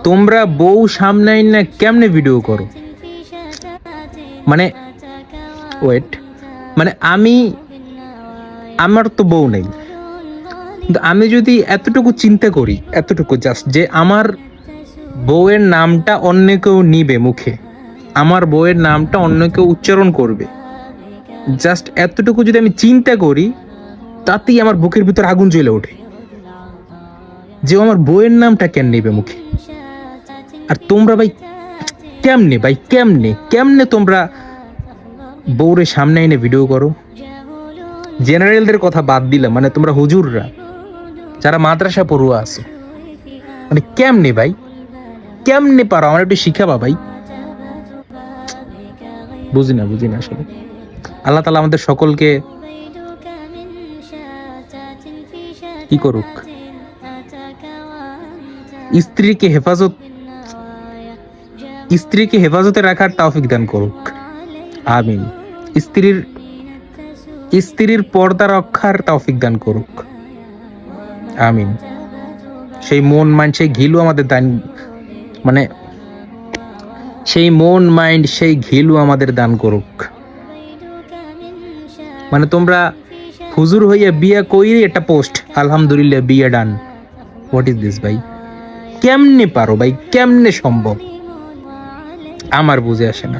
তোমরা বউ সামনে না কেমনে ভিডিও করো? মানে ওয়েট, মানে আমার তো বউ নেই, কিন্তু আমি যদি এতটুকু চিন্তা করি, এতটুকু জাস্ট যে আমার বউয়ের নামটা অন্য কেউ নিবে মুখে, আমার বউয়ের নামটা অন্য কেউ উচ্চারণ করবে, জাস্ট এতটুকু যদি আমি চিন্তা করি, তাতেই আমার বুকের ভিতর আগুন জ্বলে ওঠে যে ও আমার বউয়ের নামটা কেন নেবে মুখে। আর তোমরা ভাই কেমনে তোমরা বউরে সামনে এনে ভিডিও করো? জেনারেলদের কথা বাদ দিলাম, মানে তোমরা হুজুররা যারা মাদ্রাসা পড়ুয়া আছো, মানে কেমনে ভাই, কেমনে পারো? আমার একটু শিখাবা ভাই। বুঝি না আসলে। আল্লাহ তাআলা আমাদের সকলকে কি করুক, স্ত্রীকে হেফাজতে রাখার তৌফিক দান করুক, আমিন। স্ত্রীর পর্দা রক্ষার তৌফিক দান করুক, আমিন। সেই মন মাইন্ড সেই ঘিলু আমাদের দান, মানে সেই মন মাইন্ড সেই ঘিলু আমাদের দান করুক। মানে তোমরা হুজুর হইয়া বিয়া কইরে একটা পোস্ট, আলহামদুলিল্লাহ বিয়া ডান। হোয়াট ইজ দিস ভাই? কেমনে পারো ভাই, কেমনে সম্ভব? আমার বুঝে আসে না।